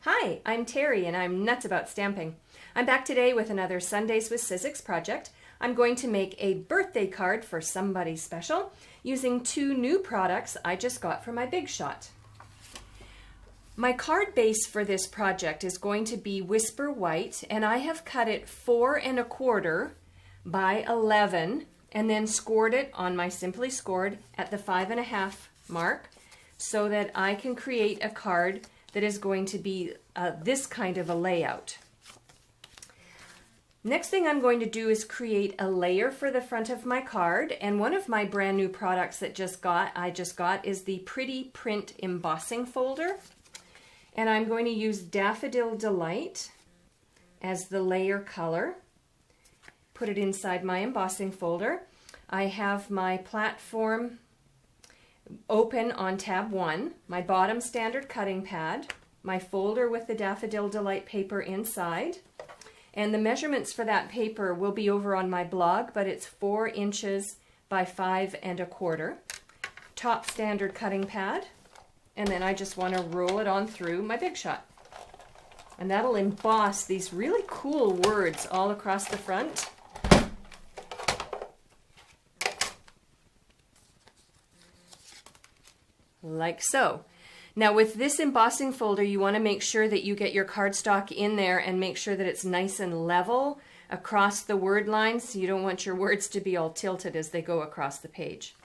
Hi, I'm Terry and I'm nuts about stamping. I'm back today with another Sundays with Sizzix project. I'm going to make a birthday card for somebody special using two new products I just got from my Big Shot. My card base for this project is going to be Whisper White, and I have cut it 4 1/4 by 11 and then scored it on my Simply Scored at the 5 1/2 mark so that I can create a card that is going to be this kind of a layout. Next thing I'm going to do is create a layer for the front of my card, and one of my brand new products that I just got is the Pretty Print embossing folder, and I'm going to use Daffodil Delight as the layer color. Put it inside my embossing folder. I have my platform open on tab 1, my bottom standard cutting pad, my folder with the Daffodil Delight paper inside, and the measurements for that paper will be over on my blog, but it's 4 inches by 5 1/4. Top standard cutting pad, and then I just want to roll it on through my Big Shot. And that'll emboss these really cool words all across the front. Like so. Now with this embossing folder, you want to make sure that you get your cardstock in there and make sure that it's nice and level across the word lines. You don't want your words to be all tilted as they go across the page.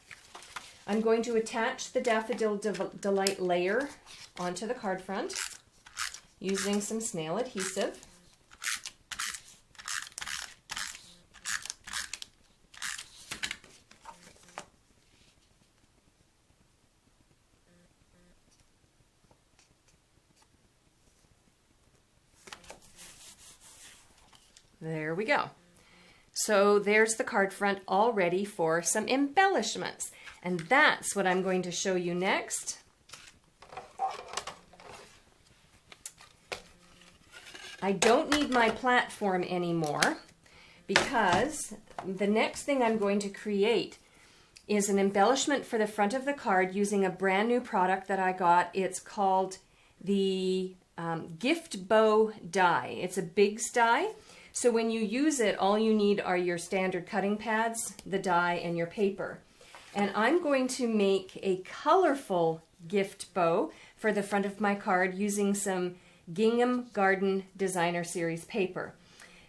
I'm going to attach the Daffodil Delight layer onto the card front using some snail adhesive. There we go. So there's the card front all ready for some embellishments. And that's what I'm going to show you next. I don't need my platform anymore because the next thing I'm going to create is an embellishment for the front of the card using a brand new product that I got. It's called the Gift Bow die. It's a Big's die. So when you use it, all you need are your standard cutting pads, the die, and your paper. And I'm going to make a colorful gift bow for the front of my card using some Gingham Garden Designer Series paper.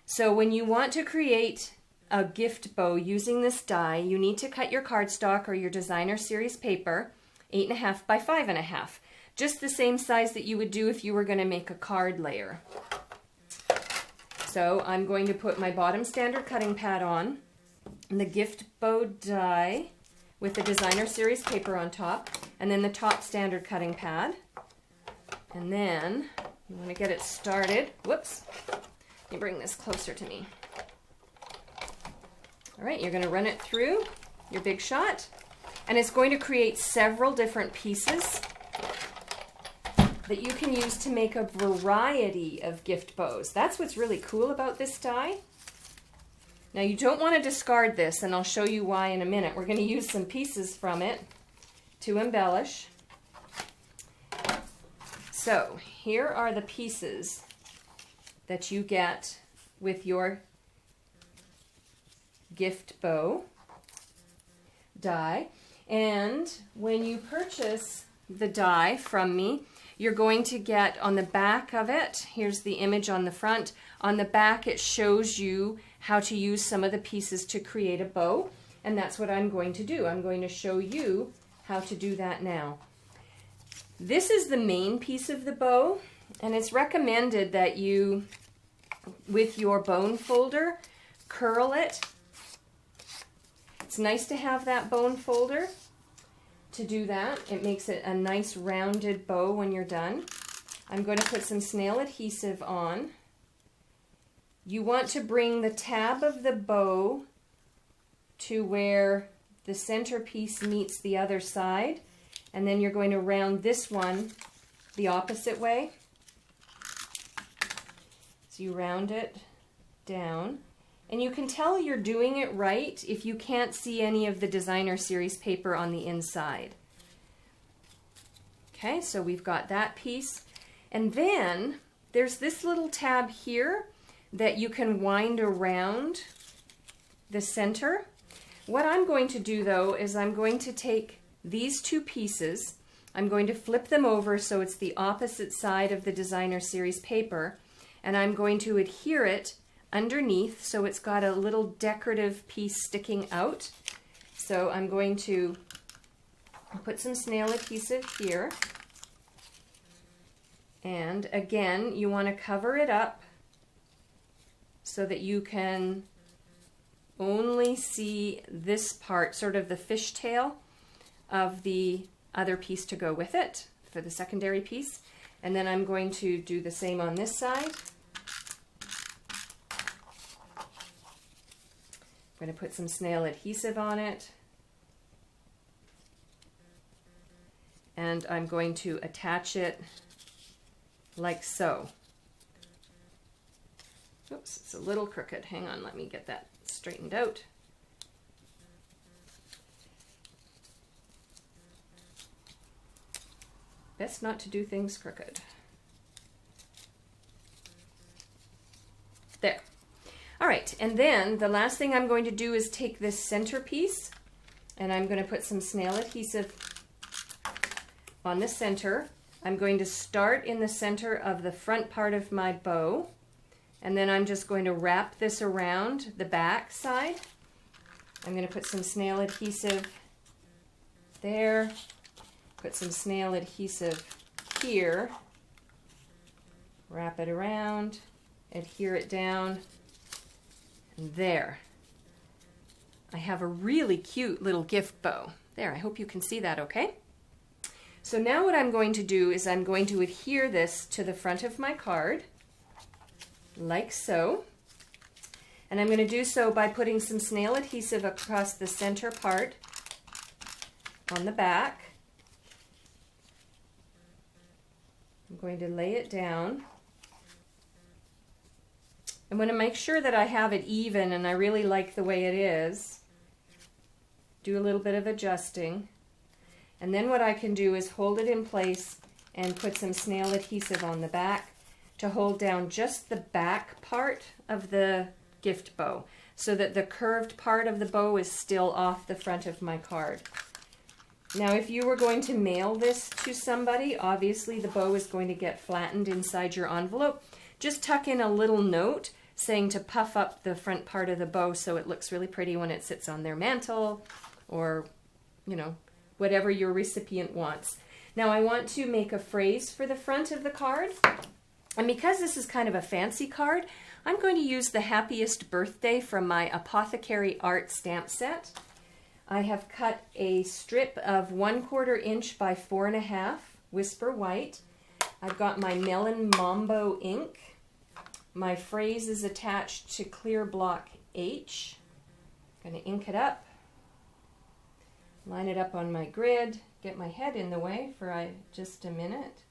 So when you want to create a gift bow using this die, you need to cut your cardstock or your Designer Series paper 8 1/2 by 5 1/2. Just the same size that you would do if you were going to make a card layer. So I'm going to put my bottom standard cutting pad on, and the gift bow die with the Designer Series paper on top, and then the top standard cutting pad. And then you want to get it started. Whoops. Let me bring this closer to me. All right, you're going to run it through your Big Shot, and it's going to create several different pieces that you can use to make a variety of gift bows. That's what's really cool about this die. Now you don't want to discard this, and I'll show you why in a minute. We're going to use some pieces from it to embellish. So here are the pieces that you get with your gift bow die. And when you purchase the die from me, you're going to get on the back of it, here's the image on the front. On the back it shows you how to use some of the pieces to create a bow, and that's what I'm going to do. I'm going to show you how to do that now. This is the main piece of the bow, and it's recommended that you, with your bone folder, curl it. It's nice to have that bone folder. To do that, it makes it a nice rounded bow when you're done. I'm going to put some snail adhesive on. You want to bring the tab of the bow to where the center piece meets the other side, and then you're going to round this one the opposite way. So you round it down. And you can tell you're doing it right if you can't see any of the Designer Series paper on the inside. Okay, so we've got that piece. And then there's this little tab here that you can wind around the center. What I'm going to do though is I'm going to take these two pieces, I'm going to flip them over so it's the opposite side of the Designer Series paper, and I'm going to adhere it underneath so it's got a little decorative piece sticking out. So I'm going to put some snail adhesive here, and again you want to cover it up so that you can only see this part, sort of the fishtail of the other piece to go with it for the secondary piece. And then I'm going to do the same on this side. I'm going to put some snail adhesive on it. And I'm going to attach it like so. Oops, it's a little crooked. Hang on, let me get that straightened out. Best not to do things crooked. There. All right, and then the last thing I'm going to do is take this center piece and I'm going to put some snail adhesive on the center. I'm going to start in the center of the front part of my bow, and then I'm just going to wrap this around the back side. I'm going to put some snail adhesive there, put some snail adhesive here, wrap it around, adhere it down, and there. I have a really cute little gift bow. There, I hope you can see that okay. So now what I'm going to do is I'm going to adhere this to the front of my card, like so. And I'm going to do so by putting some snail adhesive across the center part on the back. I'm going to lay it down. I'm going to make sure that I have it even, and I really like the way it is. Do a little bit of adjusting. And then what I can do is hold it in place and put some snail adhesive on the back to hold down just the back part of the gift bow so that the curved part of the bow is still off the front of my card. Now if you were going to mail this to somebody, obviously the bow is going to get flattened inside your envelope. Just tuck in a little note saying to puff up the front part of the bow so it looks really pretty when it sits on their mantle, or, you know, whatever your recipient wants. Now I want to make a phrase for the front of the card, and because this is kind of a fancy card, I'm going to use the happiest birthday from my Apothecary Art stamp set. I have cut a strip of 1/4 inch by 4.5 Whisper White. I've got my Melon Mambo ink. My phrase is attached to clear block H. I'm going to ink it up. Line it up on my grid, get my head in the way for just a minute.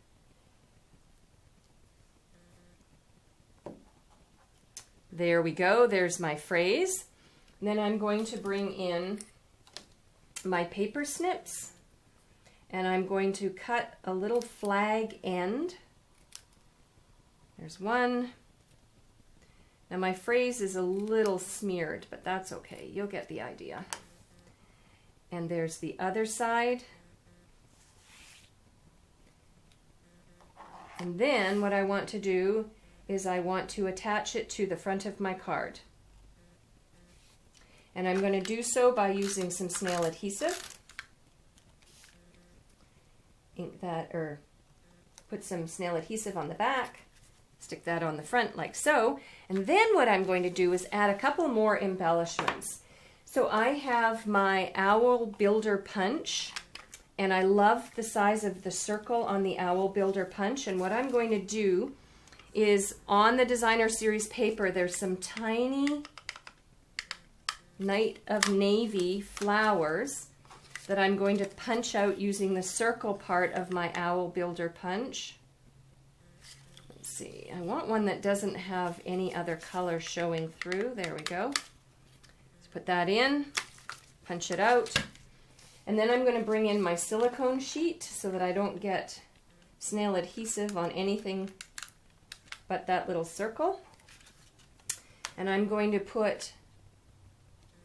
There we go, there's my phrase. And then I'm going to bring in my paper snips, and I'm going to cut a little flag end. There's one. Now my phrase is a little smeared, but that's okay, you'll get the idea. And there's the other side. And then what I want to do is I want to attach it to the front of my card. And I'm going to do so by using some snail adhesive. Ink that, or put some snail adhesive on the back, stick that on the front like so. And then what I'm going to do is add a couple more embellishments. So I have my Owl Builder Punch, and I love the size of the circle on the Owl Builder Punch. And what I'm going to do is on the Designer Series paper, there's some tiny Night of Navy flowers that I'm going to punch out using the circle part of my Owl Builder Punch. Let's see, I want one that doesn't have any other color showing through. There we go. Put that in, punch it out, and then I'm going to bring in my silicone sheet so that I don't get snail adhesive on anything but that little circle. And I'm going to put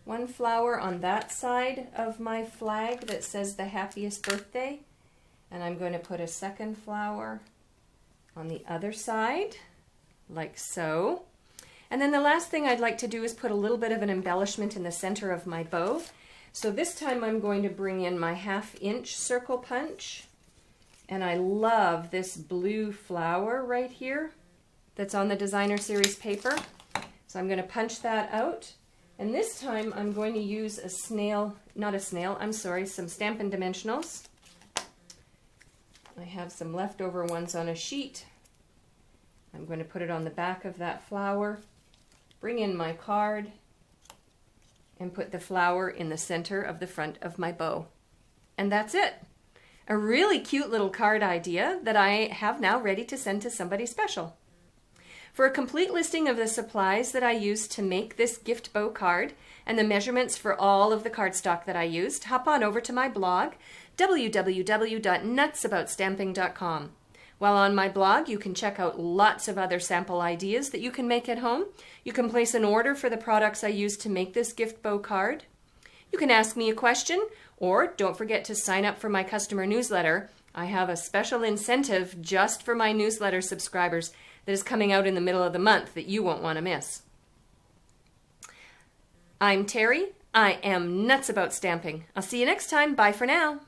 one flower on that side of my flag that says the happiest birthday. And I'm going to put a second flower on the other side, like so. And then the last thing I'd like to do is put a little bit of an embellishment in the center of my bow. So this time I'm going to bring in my 1/2 inch circle punch. And I love this blue flower right here that's on the Designer Series paper. So I'm going to punch that out. And this time I'm going to use a snail, not a snail, I'm sorry, some Stampin' Dimensionals. I have some leftover ones on a sheet. I'm going to put it on the back of that flower, bring in my card, and put the flower in the center of the front of my bow. And that's it. A really cute little card idea that I have now ready to send to somebody special. For a complete listing of the supplies that I used to make this gift bow card and the measurements for all of the cardstock that I used, hop on over to my blog, www.nutsaboutsstamping.com. While on my blog, you can check out lots of other sample ideas that you can make at home. You can place an order for the products I used to make this gift bow card. You can ask me a question, or don't forget to sign up for my customer newsletter. I have a special incentive just for my newsletter subscribers that is coming out in the middle of the month that you won't want to miss. I'm Terry. I am nuts about stamping. I'll see you next time. Bye for now.